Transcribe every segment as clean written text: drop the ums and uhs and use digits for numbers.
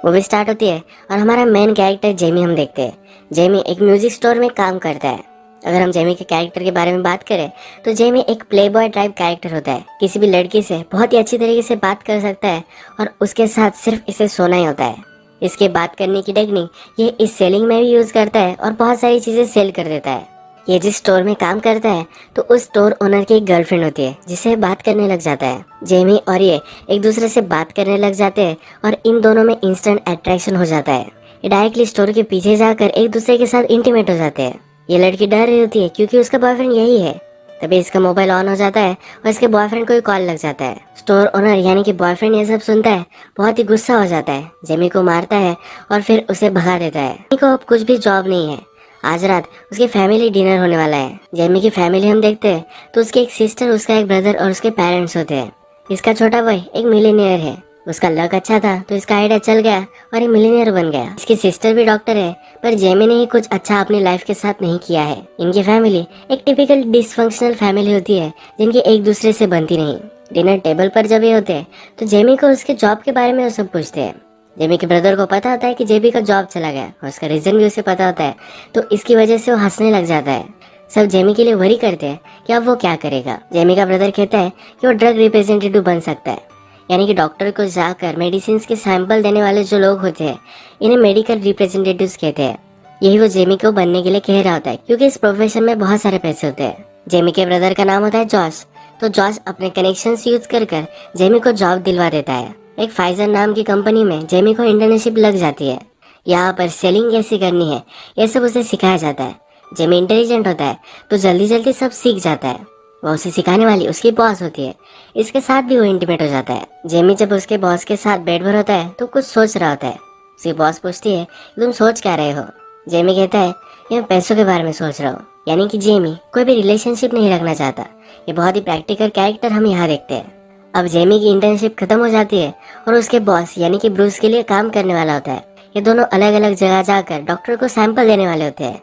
Movie start होती है और हमारा मेन कैरेक्टर जेमी हम देखते हैं। जेमी एक म्यूजिक स्टोर में काम करता है। अगर हम जेमी के कैरेक्टर के बारे में बात करें तो जेमी एक प्लेबॉय टाइप कैरेक्टर होता है। किसी भी लड़की से बहुत ही अच्छी तरीके से बात कर सकता है और उसके साथ सिर्फ इसे सोना ही होता है। इसके बात करने की टेक्निक ये इस सेलिंग में भी यूज करता है और बहुत सारी चीजें सेल कर देता है। ये जिस स्टोर में काम करता है तो उस स्टोर ओनर की एक गर्लफ्रेंड होती है जिसे बात करने लग जाता है। जेमी और ये एक दूसरे से बात करने लग जाते हैं और इन दोनों में इंस्टेंट अट्रैक्शन हो जाता है। ये डायरेक्टली स्टोर के पीछे जाकर एक दूसरे के साथ इंटीमेट हो जाते हैं। ये लड़की डर रही होती है क्योंकि उसका बॉयफ्रेंड यही है। तभी इसका मोबाइल ऑन हो जाता है और इसके बॉयफ्रेंड को कॉल लग जाता है। स्टोर ओनर यानी कि बॉयफ्रेंड ये सब सुनता है, बहुत ही गुस्सा हो जाता है, जेमी को मारता है और फिर उसे भगा देता है। जेमी को अब कुछ भी जॉब नहीं है। आज रात उसकी फैमिली डिनर होने वाला है। जेमी की फैमिली हम देखते हैं तो उसकी एक सिस्टर, उसका एक ब्रदर और उसके पेरेंट्स होते हैं। इसका छोटा भाई एक मिलीनियर है। उसका लक अच्छा था तो इसका आइडिया चल गया और एक मिलीनियर बन गया। इसकी सिस्टर भी डॉक्टर है पर जेमी ने ही कुछ अच्छा अपनी लाइफ के साथ नहीं किया है। इनकी फैमिली एक टिपिकल डिसफंक्शनल फैमिली होती है जिनकी एक दूसरे से बनती नहीं। डिनर टेबल पर जब ये होते हैं तो जेमी को उसके जॉब के बारे में वो सब पूछते हैं। जेमी के ब्रदर को पता होता है कि जेबी का जॉब चला गया और उसका रीजन भी उसे पता होता है तो इसकी वजह से वो हंसने लग जाता है। सब जेमी के लिए वरी करते हैं कि अब वो क्या करेगा। जेमी का ब्रदर कहता है कि वो ड्रग रिप्रेजेंटेटिव बन सकता है, यानी कि डॉक्टर को जाकर मेडिसिन के सैंपल देने वाले जो लोग होते हैं इन्हें मेडिकल रिप्रेजेंटेटिव्स कहते हैं। यही वो जेमी को बनने के लिए कह रहा होता है क्योंकि इस प्रोफेशन में बहुत सारे पैसे होते हैं। जेमी के ब्रदर का नाम होता है जॉश। तो जॉश अपने कनेक्शंस यूज कर जेमी को जॉब दिलवा देता है। एक फाइजर नाम की कंपनी में जेमी को इंटर्नशिप लग जाती है। यहाँ पर सेलिंग कैसे करनी है ये सब उसे सिखाया जाता है। जेमी इंटेलिजेंट होता है तो जल्दी जल्दी सब सीख जाता है। वो उसे सिखाने वाली उसकी बॉस होती है। इसके साथ भी वो इंटीमेट हो जाता है। जेमी जब उसके बॉस के साथ बेड पर होता है तो कुछ सोच रहा होता है। उसकी बॉस पूछती है तुम सोच क्या रहे हो। जेमी कहता है कि मैं पैसों के बारे में सोच रहा हूँ, यानी कि जेमी कोई भी रिलेशनशिप नहीं रखना चाहता। ये बहुत ही प्रैक्टिकल कैरेक्टर हम यहाँ देखते हैं। अब जेमी की इंटर्नशिप खत्म हो जाती है और उसके बॉस यानी कि ब्रूस के लिए काम करने वाला होता है। ये दोनों अलग अलग जगह जाकर डॉक्टर को सैंपल देने वाले होते हैं।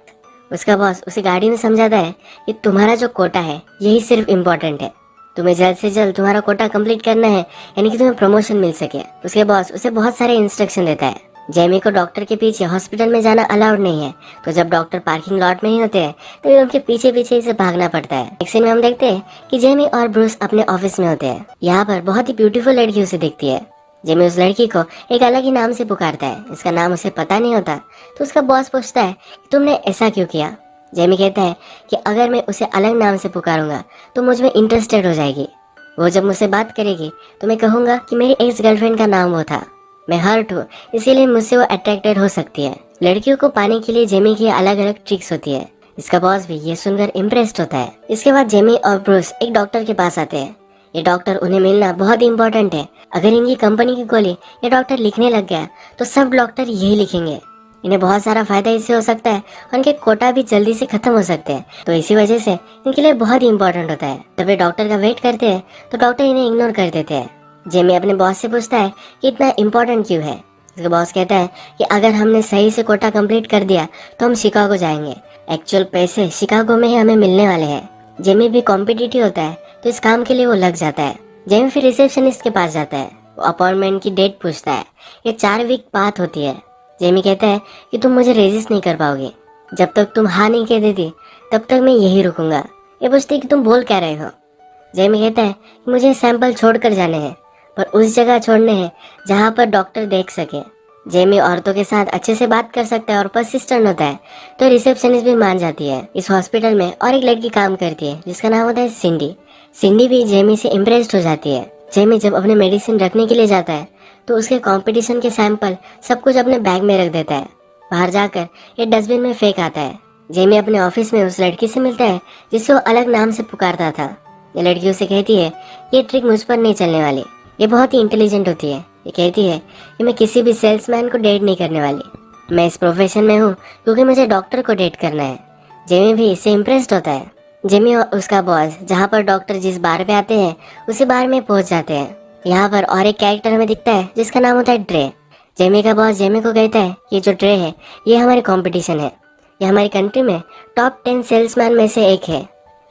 उसका बॉस उसे गाड़ी में समझाता है कि तुम्हारा जो कोटा है यही सिर्फ इम्पोर्टेंट है, तुम्हें जल्द से जल्द तुम्हारा कोटा कंप्लीट करना है यानी कि तुम्हें प्रमोशन मिल सके। उसके बॉस उसे बहुत सारे इंस्ट्रक्शन देता है। जेमी को डॉक्टर के पीछे हॉस्पिटल में जाना अलाउड नहीं है तो जब डॉक्टर पार्किंग लॉट में ही होते हैं तो उनके पीछे पीछे इसे भागना पड़ता है। एक सीन में हम देखते हैं कि जेमी और ब्रूस अपने ऑफिस में होते हैं। यहाँ पर बहुत ही ब्यूटीफुल लड़की उसे दिखती है। जेमी उस लड़की को एक अलग ही नाम से पुकारता है। इसका नाम उसे पता नहीं होता तो उसका बॉस पूछता है कि तुमने ऐसा क्यों किया। जेमी कहता है कि अगर मैं उसे अलग नाम से पुकारूंगा तो मुझ में इंटरेस्टेड हो जाएगी। वो जब मुझसे बात करेगी तो मैं कहूंगा कि मेरी एक्स गर्लफ्रेंड का नाम वो था। मैं हर्ट हूँ इसीलिए मुझसे वो अट्रैक्टेड हो सकती है। लड़कियों को पाने के लिए जेमी की अलग अलग ट्रिक्स होती है। इसका बॉस भी ये सुनकर इम्प्रेस्ड होता है। इसके बाद जेमी और ब्रूस एक डॉक्टर के पास आते हैं। ये डॉक्टर उन्हें मिलना बहुत ही इम्पोर्टेंट है। अगर इनकी कंपनी की गोली ये डॉक्टर लिखने लग गया तो सब डॉक्टर यही लिखेंगे। इन्हें बहुत सारा फायदा इससे हो सकता है और इनके कोटा भी जल्दी से खत्म हो सकते हैं तो इसी वजह से इनके लिए बहुत ही इम्पोर्टेंट होता है। जब ये डॉक्टर का वेट करते हैं तो डॉक्टर इन्हें इग्नोर कर देते हैं। जेमी अपने बॉस से पूछता है कि इतना इम्पोर्टेंट क्यों है। उसका बॉस कहता है कि अगर हमने सही से कोटा कंप्लीट कर दिया तो हम शिकागो जाएंगे। एक्चुअल पैसे शिकागो में ही हमें मिलने वाले हैं। जेमी भी कॉम्पिटिटिव होता है तो इस काम के लिए वो लग जाता है। जेमी फिर रिसेप्शनिस्ट के पास जाता है। वो अपॉइंटमेंट की डेट पूछता है। ये 4 वीक बात होती है। जेमी कहता है कि तुम मुझे रेजिस्ट नहीं कर पाओगे। जब तक तुम हाँ नहीं कह देती तब तक मैं यही रुकूंगा। ये पूछती है कि तुम बोल क्या रहे हो। जेमी कहता है कि मुझे सैंपल छोड़कर जाने हैं पर उस जगह छोड़ने हैं जहाँ पर डॉक्टर देख सके। जेमी औरतों के साथ अच्छे से बात कर सकता है और परसिस्टेंट होता है तो रिसेप्शनिस्ट भी मान जाती है। इस हॉस्पिटल में और एक लड़की काम करती है जिसका नाम होता है सिंडी। सिंडी भी जेमी से इम्प्रेस्ड हो जाती है। जेमी जब अपने मेडिसिन रखने के लिए जाता है तो उसके कंपटीशन के सैंपल सब कुछ अपने बैग में रख देता है। बाहर जाकर ये डस्टबिन में फेंक आता है। जेमी अपने ऑफिस में उस लड़की से मिलता है जिससे वो अलग नाम से पुकारता था। ये लड़की उसे कहती है ये ट्रिक मुझ पर नहीं चलने वाली। ये बहुत ही इंटेलिजेंट होती है। ये कहती है कि मैं किसी भी सेल्समैन को डेट नहीं करने वाली। मैं इस प्रोफेशन में हूँ क्योंकि मुझे डॉक्टर को डेट करना है। जेमी भी इससे इम्प्रेस्ड होता है। जेमी और उसका बॉस जहाँ पर डॉक्टर जिस बार पे आते हैं उसी बार में पहुंच जाते हैं। यहाँ पर और एक कैरेक्टर हमें दिखता है जिसका नाम होता है ड्रे। जेमी का बॉस जेमी को कहता है ये जो ड्रे है ये हमारी कंपटीशन है। ये हमारी कंट्री में टॉप 10 सेल्समैन में से एक है।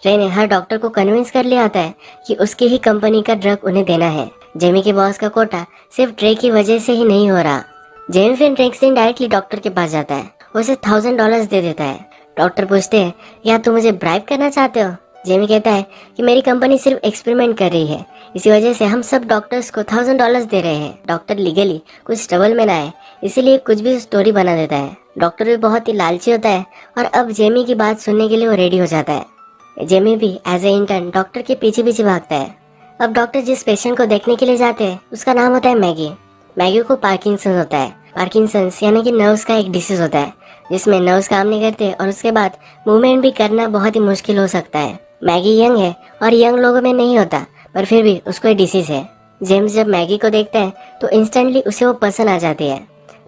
ड्रे ने हर डॉक्टर को कन्विंस कर लिया होता है कि उसकी ही कंपनी का ड्रग उन्हें देना है। जेमी के बॉस का कोटा सिर्फ ड्रे की वजह से ही नहीं हो रहा। जेमी फिर नेक्स्ट दिन डायरेक्टली डॉक्टर के पास जाता है, उसे $1000 दे देता है। डॉक्टर पूछते हैं, क्या तुम मुझे ब्राइब करना चाहते हो? जेमी कहता है कि मेरी कंपनी सिर्फ एक्सपेरिमेंट कर रही है, इसी वजह से हम सब डॉक्टर्स को $1000 दे रहे हैं। डॉक्टर लीगली कुछ ट्रबल में ना आए, इसीलिए कुछ भी स्टोरी बना देता है। डॉक्टर भी बहुत ही लालची होता है और अब जेमी की बात सुनने के लिए वो रेडी हो जाता है। जेमी भी एज ए इंटर्न डॉक्टर के पीछे पीछे भागता है। अब डॉक्टर जिस पेशेंट को देखने के लिए जाते हैं उसका नाम होता है मैगी। मैगी को पार्किंसन होता है। पार्किंसंस यानी कि नर्व्स का एक डिसीज होता है जिसमें नर्व्स काम नहीं करते और उसके बाद मूवमेंट भी करना बहुत ही मुश्किल हो सकता है। मैगी यंग है और यंग लोगों में नहीं होता, पर फिर भी उसको ये डिसीज है। जेम्स जब मैगी को देखता है तो इंस्टेंटली उसे वो पसंद आ जाती है।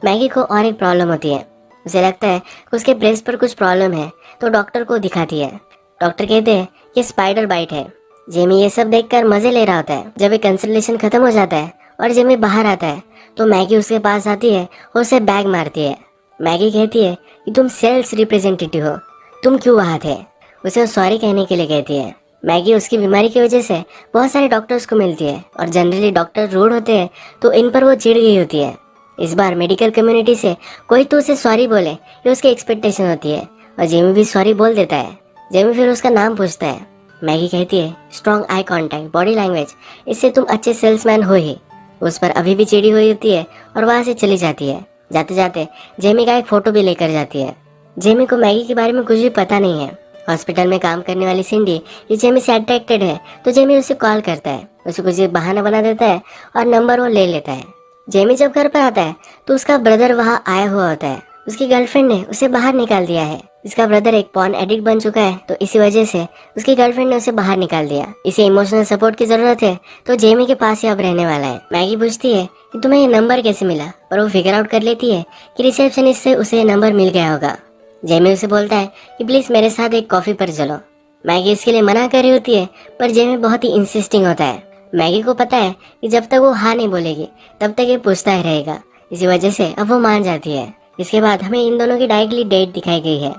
मैगी को और एक प्रॉब्लम होती है, उसे लगता है कि उसके ब्रेस्ट पर कुछ प्रॉब्लम है, तो डॉक्टर को दिखाती है। डॉक्टर कहते हैं कि स्पाइडर बाइट है। जेमी ये सब देखकर मजे ले रहा होता है। जब एक कंसल्टेशन खत्म हो जाता है और जेमी बाहर आता है तो मैगी उसके पास आती है और उसे बैग मारती है। मैगी कहती है कि तुम सेल्स रिप्रेजेंटेटिव हो, तुम क्यों वहाँ थे? उसे सॉरी कहने के लिए कहती है। मैगी उसकी बीमारी की वजह से बहुत सारे डॉक्टर्स को मिलती है और जनरली डॉक्टर रूड होते हैं, तो इन पर वो चिढ़ गई होती है। इस बार मेडिकल कम्युनिटी से कोई तो उसे सॉरी बोले, ये उसकी एक्सपेक्टेशन होती है और जेमी भी सॉरी बोल देता है। जेमी फिर उसका नाम पूछता है। मैगी कहती है, strong eye contact, body language, इससे तुम अच्छे सेल्समैन हो ही। उस पर अभी भी चिड़ी हुई होती है और वहाँ से चली जाती है। जाते जाते जेमी का एक फोटो भी लेकर जाती है। जेमी को मैगी के बारे में कुछ भी पता नहीं है। हॉस्पिटल में काम करने वाली सिंडी ये जेमी से अट्रैक्टेड है, तो जेमी उसे कॉल करता है। उसे कुछ बहाना बना देता है और नंबर वो ले लेता है। जेमी जब घर पर आता है तो उसका ब्रदर वहाँ आया हुआ होता है। उसकी गर्लफ्रेंड ने उसे बाहर निकाल दिया है। इसका ब्रदर एक पॉर्न एडिक्ट बन चुका है, तो इसी वजह से उसकी गर्लफ्रेंड ने उसे बाहर निकाल दिया। इसे इमोशनल सपोर्ट की जरूरत है, तो जेमी के पास ही अब रहने वाला है। मैगी पूछती है कि तुम्हें ये नंबर कैसे मिला, पर वो फिगर आउट कर लेती है कि रिसेप्शनिस्ट से उसे नंबर मिल गया होगा। जेमी उसे बोलता है कि प्लीज मेरे साथ एक कॉफी पर चलो। मैगी इसके लिए मना कर रही होती है, पर जेमी बहुत ही इंसिस्टिंग होता है। मैगी को पता है कि जब तक वो हाँ नहीं बोलेगी तब तक ये पूछता ही रहेगा, इसी वजह से अब वो मान जाती है। इसके बाद हमें इन दोनों की डायरेक्टली डेट दिखाई गई है।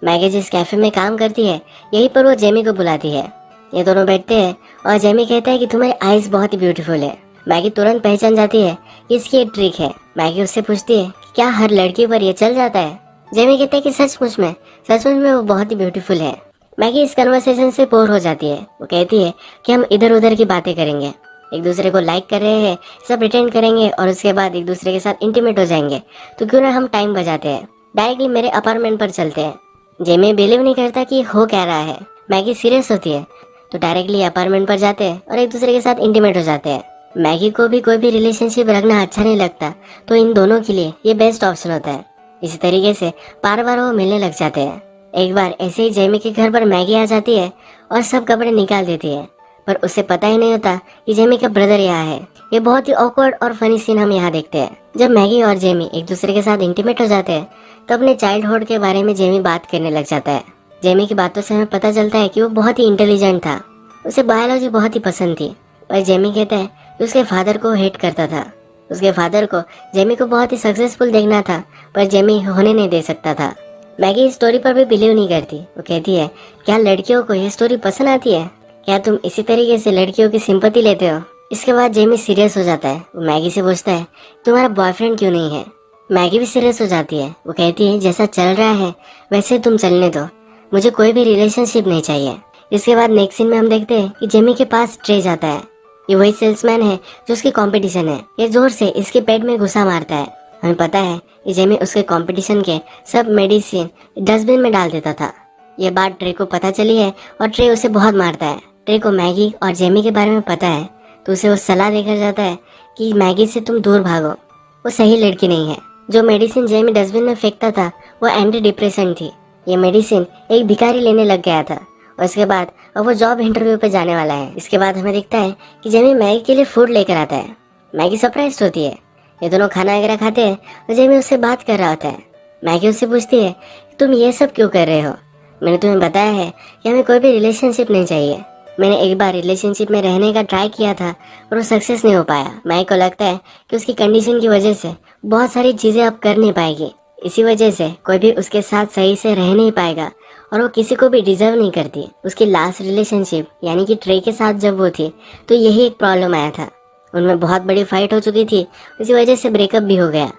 मैगी जिस कैफे में काम करती है यहीं पर वो जेमी को बुलाती है। ये दोनों बैठते हैं और जेमी कहता है कि तुम्हारी आईज बहुत ही ब्यूटीफुल है। मैगी तुरंत पहचान जाती है कि इसकी एक ट्रिक है। मैगी उससे पूछती है कि क्या हर लड़की पर ये चल जाता है? जेमी कहता है कि सचमुच में वो बहुत ही ब्यूटीफुल है। मैगी इस कन्वर्सेशन से बोर हो जाती है। वो कहती है कि हम इधर उधर की बातें करेंगे, एक दूसरे को लाइक कर रहे हैं सब प्रिटेंड करेंगे और उसके बाद एक दूसरे के साथ इंटीमेट हो जाएंगे, तो क्यों ना हम टाइम बजाते हैं, डायरेक्टली मेरे अपार्टमेंट पर चलते हैं। जेमी बिलीव नहीं करता कि हो क्या रहा है। मैगी सीरियस होती है, तो डायरेक्टली अपार्टमेंट पर जाते हैं और एक दूसरे के साथ इंटीमेट हो जाते हैं। मैगी को भी कोई भी रिलेशनशिप रखना अच्छा नहीं लगता, तो इन दोनों के लिए ये बेस्ट ऑप्शन होता है। इसी तरीके से बार बार वो मिलने लग जाते हैं। एक बार ऐसे ही जेमी के घर पर मैगी आ जाती है और सब कपड़े निकाल देती है, पर उसे पता ही नहीं होता कि जेमी का ब्रदर यहाँ है। ये बहुत ही ऑकवर्ड और फनी सीन हम यहाँ देखते हैं। जब मैगी और जेमी एक दूसरे के साथ इंटीमेट हो जाते हैं तो अपने चाइल्डहुड के बारे में जेमी बात करने लग जाता है। जेमी की बातों से हमें पता चलता है कि वो बहुत ही इंटेलिजेंट था, उसे बायोलॉजी बहुत ही पसंद थी। पर जेमी कहता है कि उसके फादर को हेट करता था। उसके फादर को जेमी को बहुत ही सक्सेसफुल देखना था, पर जेमी होने नहीं दे सकता था। मैगी इस स्टोरी पर भी बिलीव नहीं करती। वो कहती है, क्या लड़कियों को ये स्टोरी पसंद आती है? क्या तुम इसी तरीके से लड़कियों की सिंपैथी लेते हो? इसके बाद जेमी सीरियस हो जाता है। वो मैगी से पूछता है, तुम्हारा बॉयफ्रेंड क्यों नहीं है? मैगी भी सीरियस हो जाती है। वो कहती है, जैसा चल रहा है वैसे तुम चलने दो, मुझे कोई भी रिलेशनशिप नहीं चाहिए। इसके बाद नेक्स्ट सीन में हम देखते हैं कि जेमी के पास ट्रे जाता है। ये वही सेल्समैन है जो उसकी कंपटीशन है। ये जोर से इसके पेट में घुसा मारता है। हमें पता है कि जेमी उसके कंपटीशन के सब मेडिसिन डस्टबिन में डाल देता था। ये बात ट्रे को पता चली है और ट्रे उसे बहुत मारता है। ट्रे को मैगी और जेमी के बारे में पता है, तो उसे वो सलाह देकर जाता है कि मैगी से तुम दूर भागो, वो सही लड़की नहीं है। जो मेडिसिन जेमी डस्टबिन में फेंकता था वो एंटी डिप्रेसेंट थी। ये मेडिसिन एक भिखारी लेने लग गया था और इसके बाद अब वो जॉब इंटरव्यू पे जाने वाला है। इसके बाद हमें दिखता है कि जेमी मैगी के लिए फूड लेकर आता है। मैगी सरप्राइज होती है। ये दोनों खाना वगैरह खाते हैं और जेमी उससे बात कर रहा होता है। मैगी उससे पूछती है, तुम ये सब क्यों कर रहे हो? मैंने तुम्हें बताया है कि हमें कोई भी रिलेशनशिप नहीं चाहिए। मैंने एक बार रिलेशनशिप में रहने का ट्राई किया था और वो सक्सेस नहीं हो पाया। मैगी को लगता है कि उसकी कंडीशन की वजह से बहुत सारी चीजें अब कर नहीं पाएगी, इसी वजह से कोई भी उसके साथ सही से रह नहीं पाएगा और वो किसी को भी डिजर्व नहीं करती। उसकी लास्ट रिलेशनशिप यानी कि ट्रे के साथ जब वो थी तो यही एक प्रॉब्लम आया था। उनमें बहुत बड़ी फाइट हो चुकी थी, इसी वजह से ब्रेकअप भी हो गया।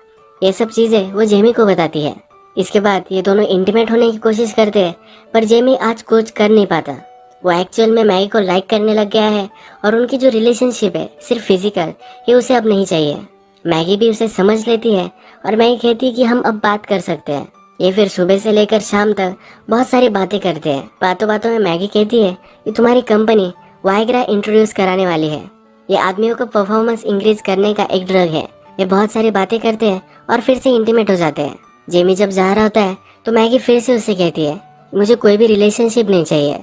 ये सब चीज़ें वो जेमी को बताती है। इसके बाद ये दोनों इंटीमेट होने की कोशिश करते हैं, पर जेमी आज कुछ कर नहीं पाता। वो एक्चुअल में मैगी को लाइक करने लग गया है और उनकी जो रिलेशनशिप है सिर्फ फिजिकल, ये उसे अब नहीं चाहिए। मैगी भी उसे समझ लेती है और मैगी कहती है कि हम अब बात कर सकते हैं। ये फिर सुबह से लेकर शाम तक बहुत सारी बातें करते हैं। बातों बातों में मैगी कहती है कि तुम्हारी कंपनी वाइग्रा इंट्रोड्यूस कराने वाली है। ये आदमियों को परफॉर्मेंस इंक्रीज करने का एक ड्रग है। ये बहुत सारी बातें करते हैं और फिर से इंटीमेट हो जाते हैं। जेमी जब जा रहा होता है तो मैगी फिर से उससे कहती है मुझे कोई भी रिलेशनशिप नहीं चाहिए,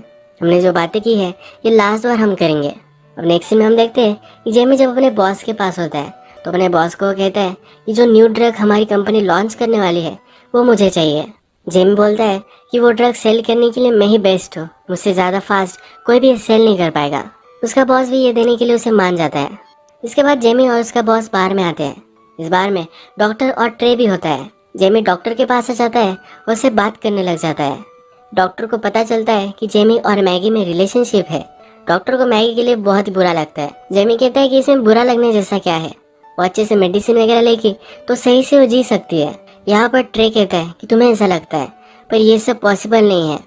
हमने जो बातें की है ये लास्ट बार हम करेंगे। अब नेक्स्ट सीन में हम देखते हैं कि जेमी जब अपने बॉस के पास होता है तो अपने बॉस को कहता है कि जो न्यू ड्रग हमारी कंपनी लॉन्च करने वाली है वो मुझे चाहिए। जेमी बोलता है कि वो ड्रग सेल करने के लिए मैं ही बेस्ट हूँ, मुझसे ज़्यादा फास्ट कोई भी सेल नहीं कर पाएगा। उसका बॉस भी ये देने के लिए उसे मान जाता है। इसके बाद जेमी और उसका बॉस बार में आते हैं। इस बार में डॉक्टर और ट्रे भी होता है। जेमी डॉक्टर के पास आ जाता है और उससे बात करने लग जाता है। डॉक्टर को पता चलता है कि जेमी और मैगी में रिलेशनशिप है। डॉक्टर को मैगी के लिए बहुत ही बुरा लगता है। जेमी कहता है कि इसमें बुरा लगने जैसा क्या है, वो अच्छे से मेडिसिन वगैरह लेगी तो सही से वो जी सकती है। यहाँ पर ट्रे कहता है कि तुम्हें ऐसा लगता है, पर ये सब पॉसिबल नहीं है।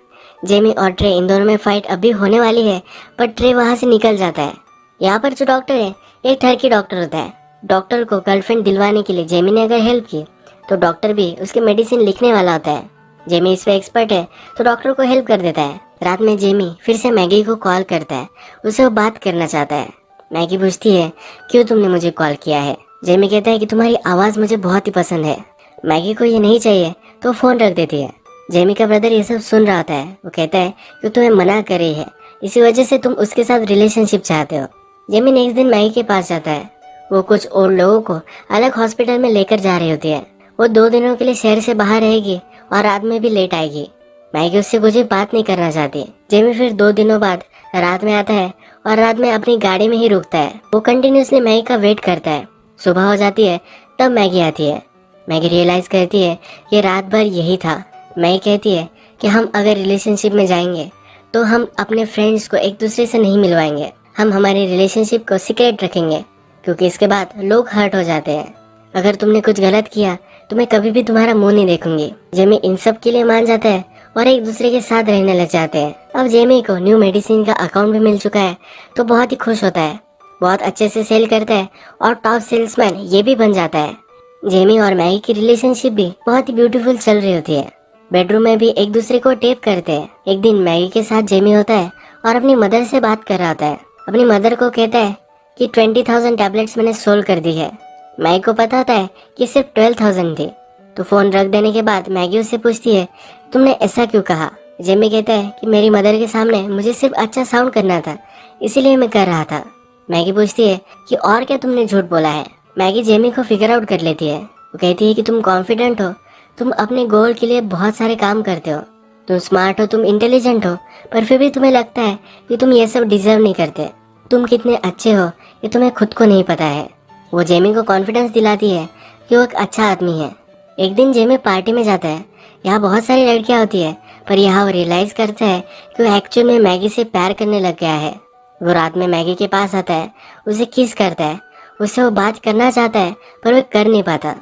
जेमी और ट्रे इन दोनों में फाइट अभी होने वाली है, पर ट्रे वहाँ से निकल जाता है। यहाँ पर जो डॉक्टर है एक टर्की डॉक्टर होता है। डॉक्टर को गर्लफ्रेंड दिलवाने के लिए जेमी ने अगर हेल्प की तो डॉक्टर भी उसके मेडिसिन लिखने वाला होता है। जेमी इस पे एक्सपर्ट है तो डॉक्टर को हेल्प कर देता है। रात में जेमी फिर से मैगी को कॉल करता है, उससे वो बात करना चाहता है। मैगी पूछती है क्यों तुमने मुझे कॉल किया है। जेमी कहता है कि तुम्हारी आवाज़ मुझे बहुत ही पसंद है। मैगी को ये नहीं चाहिए तो फ़ोन रख देती है। जेमी का ब्रदर ये सब सुन रहा होता है। वो कहता है कि तुम्हें मना कर रही है, इसी वजह से तुम उसके साथ रिलेशनशिप चाहते हो। जेमी नेक्स्ट दिन मैगी के पास जाता है। वो कुछ और लोगों को अलग हॉस्पिटल में लेकर जा रही होती है। वो 2 दिनों के लिए शहर से बाहर रहेगी और रात में भी लेट आएगी। मैगी उससे कुछ भी बात नहीं करना चाहती। जेमी फिर 2 दिनों बाद रात में आता है और रात में अपनी गाड़ी में ही रुकता है। वो कंटिन्यूसली मैगी का वेट करता है। सुबह हो जाती है तब मैगी आती है। मैगी रियलाइज करती है कि रात भर यही था। मैगी कहती है कि हम अगर रिलेशनशिप में जाएंगे तो हम अपने फ्रेंड्स को एक दूसरे से नहीं मिलवाएंगे, हम हमारी रिलेशनशिप को सीक्रेट रखेंगे, क्योंकि इसके बाद लोग हर्ट हो जाते हैं। अगर तुमने कुछ गलत किया तो मैं कभी भी तुम्हारा मुंह नहीं देखूंगी। जेमी इन सब के लिए मान जाता है और एक दूसरे के साथ रहने लग जाते हैं। अब जेमी को न्यू मेडिसिन का अकाउंट भी मिल चुका है तो बहुत ही खुश होता है। बहुत अच्छे से सेल करता है और टॉप सेल्समैन ये भी बन जाता है। जेमी और मैगी की रिलेशनशिप भी बहुत ही ब्यूटीफुल चल रही होती है। बेडरूम में भी एक दूसरे को टेप करते हैं। एक दिन मैगी के साथ जेमी होता है और अपनी मदर से बात कर रहा होता है। अपनी मदर को कहता है कि 20,000 टैबलेट्स मैंने सोल्व कर दी है। मैगी को पता होता है कि सिर्फ 12,000 थी। तो फोन रख देने के बाद मैगी उससे पूछती है तुमने ऐसा क्यों कहा। जेमी कहता है कि मेरी मदर के सामने मुझे सिर्फ अच्छा साउंड करना था, इसीलिए मैं कर रहा था। मैगी पूछती है कि और क्या तुमने झूठ बोला है। मैगी जेमी को फिगर आउट कर लेती है। वो कहती है कि तुम कॉन्फिडेंट हो, तुम अपने गोल के लिए बहुत सारे काम करते हो, तुम स्मार्ट हो, तुम इंटेलिजेंट हो, पर फिर भी तुम्हें लगता है कि तुम ये सब डिजर्व नहीं करते। तुम कितने अच्छे हो ये तुम्हें खुद को नहीं पता है। वो जेमी को कॉन्फिडेंस दिलाती है कि वो एक अच्छा आदमी है। एक दिन जेमी पार्टी में जाता है। यहाँ बहुत सारी लड़कियाँ होती है, पर यहाँ वो रियलाइज करता है कि वो एक्चुअल में मैगी से प्यार करने लग गया है। वो रात में मैगी के पास आता है, उसे किस करता है, उससे वो बात करना चाहता है पर वो कर नहीं पाता।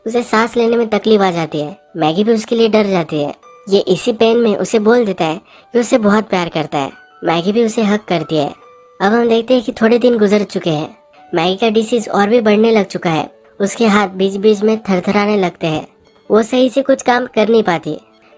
उसे सांस लेने में तकलीफ आ जाती है। मैगी भी उसके लिए डर जाती है। ये इसी पेन में उसे बोल देता है कि उसे बहुत प्यार करता है। मैगी भी उसे हक करती है। अब हम देखते हैं कि थोड़े दिन गुजर चुके हैं। मैगी का डिसीज और भी बढ़ने लग चुका है। उसके हाथ बीच बीच में थरथराने लगते हैं। वो सही से कुछ काम कर नहीं पाती।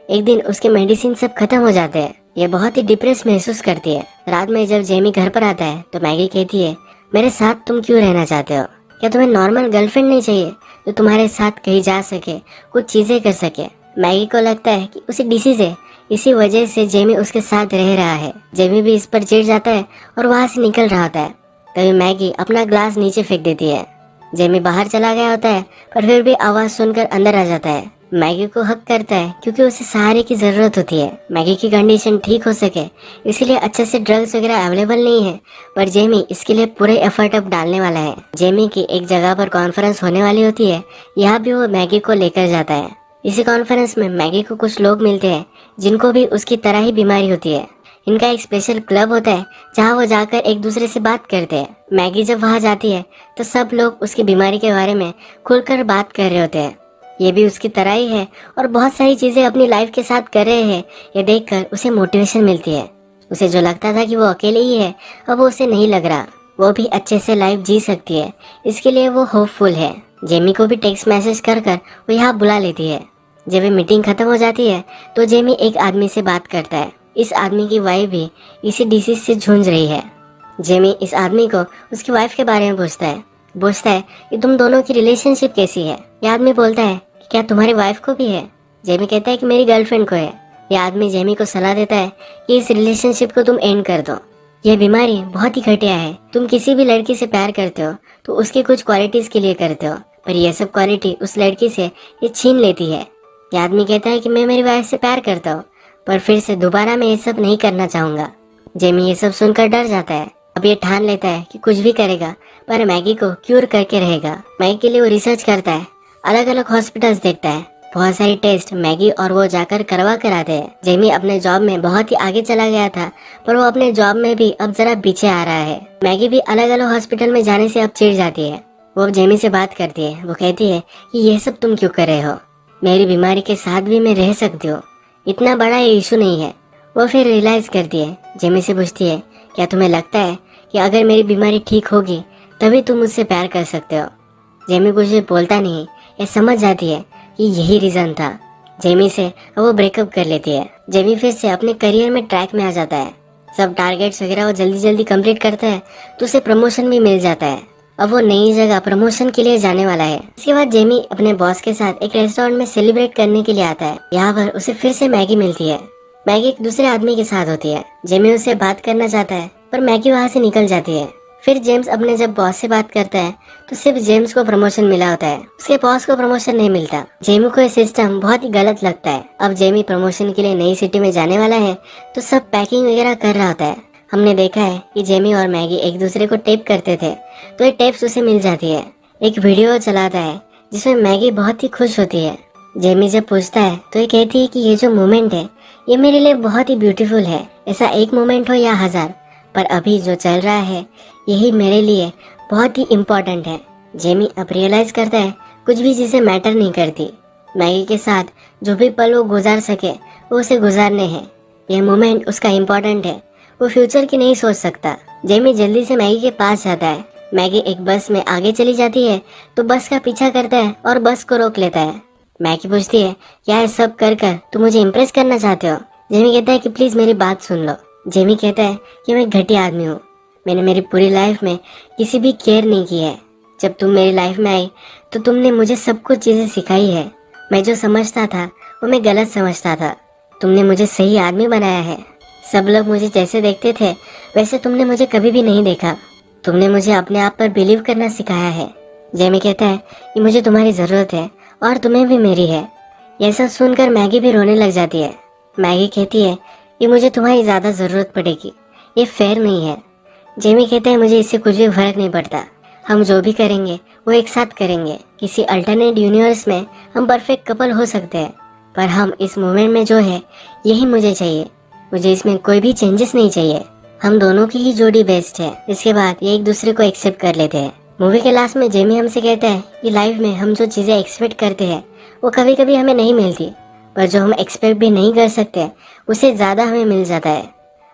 एक दिन उसके मेडिसिन सब खत्म हो जाते हैं। ये बहुत ही डिप्रेस महसूस करती है। रात में जब जेमी घर पर आता है तो मैगी कहती है मेरे साथ तुम क्यों रहना चाहते हो? क्या तुम्हें नॉर्मल गर्लफ्रेंड नहीं चाहिए जो तुम्हारे साथ कहीं जा सके, कुछ चीजें कर सके? मैगी को लगता है कि उसे डिसीज है, इसी वजह से जेमी उसके साथ रह रहा है। जेमी भी इस पर चिढ़ जाता है और वहाँ से निकल रहा होता है। तभी मैगी अपना ग्लास नीचे फेंक देती है। जेमी बाहर चला गया होता है पर फिर भी आवाज सुनकर अंदर आ जाता है। मैगी को हक करता है क्योंकि उसे सहारे की जरूरत होती है। मैगी की कंडीशन ठीक हो सके इसीलिए अच्छे से ड्रग्स वगैरह अवेलेबल नहीं है, पर जेमी इसके लिए पूरे एफर्ट अब डालने वाला है। जेमी की एक जगह पर कॉन्फ्रेंस होने वाली होती है। यहाँ भी वो मैगी को लेकर जाता है। इसी कॉन्फ्रेंस में मैगी को कुछ लोग मिलते हैं जिनको भी उसकी तरह ही बीमारी होती है। इनका एक स्पेशल क्लब होता है जहाँ वो जाकर एक दूसरे से बात करते हैं। मैगी जब वहाँ जाती है तो सब लोग उसकी बीमारी के बारे में खुलकर बात कर रहे होते हैं। ये भी उसकी तरह ही है और बहुत सारी चीजें अपनी लाइफ के साथ कर रहे हैं। ये देखकर उसे मोटिवेशन मिलती है। उसे जो लगता था कि वो अकेले ही है, अब वो उसे नहीं लग रहा, वो भी अच्छे से लाइफ जी सकती है। इसके लिए वो होपफुल है। जेमी को भी टेक्स्ट मैसेज कर कर वो यहाँ बुला लेती है। जब ये मीटिंग खत्म हो जाती है तो जेमी एक आदमी से बात करता है। इस आदमी की वाइफ भी इसी डिसीज से जूझ रही है। जेमी इस आदमी को उसकी वाइफ के बारे में पूछता है कि तुम दोनों की रिलेशनशिप कैसी है। यह आदमी बोलता है कि क्या तुम्हारी वाइफ को भी है। जेमी कहता है कि मेरी गर्लफ्रेंड को है। यह आदमी जेमी को सलाह देता है कि इस रिलेशनशिप को तुम एंड कर दो। यह बीमारी बहुत ही घटिया है। तुम किसी भी लड़की से प्यार करते हो तो उसकी कुछ क्वालिटीज के लिए करते हो, पर यह सब क्वालिटी उस लड़की से ये छीन लेती है। यह आदमी कहता है कि मैं मेरी वाइफ से प्यार करता हूँ, पर फिर से दोबारा मैं ये सब नहीं करना चाहूंगा। जेमी ये सब सुनकर डर जाता है। अब ये ठान लेता है कि कुछ भी करेगा पर मैगी को क्यूर करके रहेगा। मैगी के लिए वो रिसर्च करता है, अलग अलग हॉस्पिटल्स देखता है, बहुत सारी टेस्ट मैगी और वो जाकर करवा कर आते हैं। जेमी अपने जॉब में बहुत ही आगे चला गया था, पर वो अपने जॉब में भी अब जरा पीछे आ रहा है। मैगी भी अलग अलग हॉस्पिटल में जाने से अब चिढ़ जाती है। वो अब जेमी से बात करती है। वो कहती है कि ये सब तुम क्यों कर रहे हो, मेरी बीमारी के साथ भी मैं रह सकती हूँ, इतना बड़ा ये इशू नहीं है। वो फिर रियलाइज करती है। जेमी से पूछती है क्या तुम्हें लगता है कि अगर मेरी बीमारी ठीक होगी तभी तुम मुझसे प्यार कर सकते हो। जेमी कुछ भी बोलता नहीं, ये समझ जाती है कि यही रीजन था। जेमी से वो ब्रेकअप कर लेती है। जेमी फिर से अपने करियर में ट्रैक में आ जाता है। सब टारगेट्स वगैरह वो जल्दी जल्दी कंप्लीट करता है तो उसे प्रमोशन भी मिल जाता है। अब वो नई जगह प्रमोशन के लिए जाने वाला है। इसके बाद जेमी अपने बॉस के साथ एक रेस्टोरेंट में सेलिब्रेट करने के लिए आता है। यहाँ पर उसे फिर से मैगी मिलती है। मैगी एक दूसरे आदमी के साथ होती है। जेमी उससे बात करना चाहता है पर मैगी वहाँ से निकल जाती है। फिर जेम्स अपने जब बॉस से बात करता है तो सिर्फ जेम्स को प्रमोशन मिला होता है, उसके बॉस को प्रमोशन नहीं मिलता। जेमी को ये सिस्टम बहुत ही गलत लगता है। अब जेमी प्रमोशन के लिए नई सिटी में जाने वाला है तो सब पैकिंग वगैरह कर रहा होता है। हमने देखा है कि जेमी और मैगी एक दूसरे को टेप करते थे तो ये टेप्स उसे मिल जाती है। एक वीडियो चलाता है जिसमें मैगी बहुत ही खुश होती है। जेमी जब पूछता है तो ये कहती है कि ये जो मोमेंट है ये मेरे लिए बहुत ही ब्यूटीफुल है। ऐसा एक मोमेंट हो या हजार, पर अभी जो चल रहा है यही मेरे लिए बहुत ही इम्पोर्टेंट है। जेमी अब रियलाइज करता है कुछ भी चीजें मैटर नहीं करती। मैगी के साथ जो भी पल वो गुजार सके वो उसे गुजारने हैं। ये मोमेंट उसका इम्पोर्टेंट है, वो फ्यूचर की नहीं सोच सकता। जेमी जल्दी से मैगी के पास जाता है। मैगी एक बस में आगे चली जाती है तो बस का पीछा करता है और बस को रोक लेता है। मैगी पूछती है क्या ये सब कर कर तुम मुझे इम्प्रेस करना चाहते हो। जेमी कहता है कि प्लीज मेरी बात सुन लो। जेमी कहता है कि मैं घटिया आदमी हूँ, मैंने मेरी पूरी लाइफ में किसी भी केयर नहीं की है। जब तुम मेरी लाइफ में आई तो तुमने मुझे सब कुछ चीजें सिखाई है। मैं जो समझता था वो मैं गलत समझता था, तुमने मुझे सही आदमी बनाया है। सब लोग मुझे जैसे देखते थे वैसे तुमने मुझे कभी भी नहीं देखा। तुमने मुझे अपने आप पर बिलीव करना सिखाया है। जेमी कहता है कि मुझे तुम्हारी जरूरत है और तुम्हें भी मेरी है। यह सब सुनकर मैगी भी रोने लग जाती है। मैगी कहती है कि मुझे तुम्हारी ज्यादा जरूरत पड़ेगी, ये फेयर नहीं है। जेमी कहता है मुझे इससे कुछ भी फर्क नहीं पड़ता, हम जो भी करेंगे वो एक साथ करेंगे। किसी अल्टरनेट यूनिवर्स में हम परफेक्ट कपल हो सकते हैं, पर हम इस मोमेंट में जो है यही मुझे चाहिए, मुझे इसमें कोई भी चेंजेस नहीं चाहिए। हम दोनों की ही जोड़ी बेस्ट है। इसके बाद ये एक दूसरे को एक्सेप्ट कर लेते हैं। मूवी के लास्ट में जेमी हमसे कहता है कि लाइफ में हम जो चीजें एक्सपेक्ट करते हैं वो कभी कभी हमें नहीं मिलती, पर जो हम एक्सपेक्ट भी नहीं कर सकते उससे ज्यादा हमें मिल जाता है।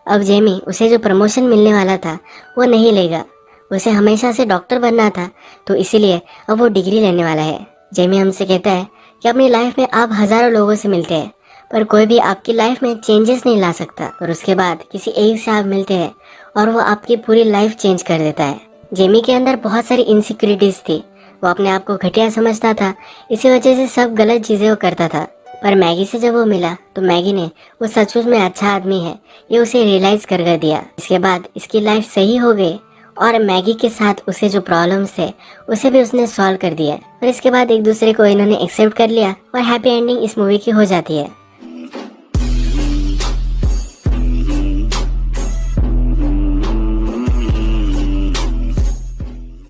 अब जेमी उसे जो प्रमोशन मिलने वाला था वो नहीं लेगा, उसे हमेशा से डॉक्टर बनना था तो इसीलिए अब वो डिग्री लेने वाला है। जेमी हमसे कहता है कि अपनी लाइफ में आप हजारों लोगों से मिलते हैं पर कोई भी आपकी लाइफ में चेंजेस नहीं ला सकता, और उसके बाद किसी एक से आप मिलते हैं और वो आपकी पूरी लाइफ चेंज कर देता है। जेमी के अंदर बहुत सारी इनसिक्योरिटीज थी, वो अपने आप को घटिया समझता था, इसी वजह से सब गलत चीजें वो करता था। पर मैगी से जब वो मिला तो मैगी ने वो सचमुच में अच्छा आदमी है ये उसे रियलाइज कर दिया। इसके बाद इसकी लाइफ सही हो गई और मैगी के साथ उसे जो प्रॉब्लम्स थे उसे भी उसने सॉल्व कर दिया, और इसके बाद एक दूसरे को इन्होंने एक्सेप्ट कर लिया और हैप्पी एंडिंग इस मूवी की हो जाती है।